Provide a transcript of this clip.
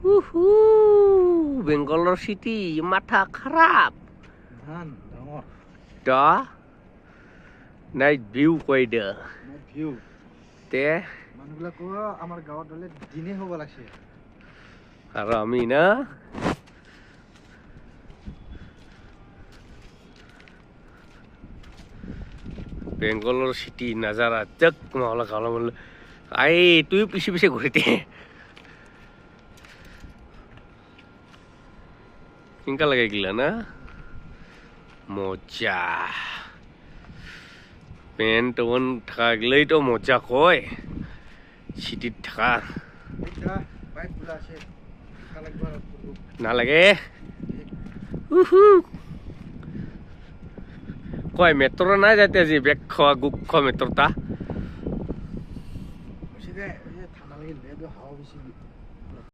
উহু বেংগলৰ চিটি মাথা খাৰাপ ধান ডাঙৰ দ নাইট ভিউ কৈ দে ভিউ তে মানুহবিলাক আমাৰ গাঁৱত হ'লে দিনে হ'ব লাগছে আৰু আমি না বেংগলৰ চিটি নাজাৰা তক মাহলা কালা মানে আই তুই পিছে পিছে ঘুরিতে কিনকা লাগে গিলা না মজা পেন টোন থাকলেই তো মজা কয় চিটিত থাকা এতিয়া বাইক বোলা আছে নালাগে উহু কয় মেট্ৰো নাই যাতে আজি বেগ খোৱা গুক খোৱা মেট্ৰো তা ঠাণ্ডা লাগিল হাৱা বেছি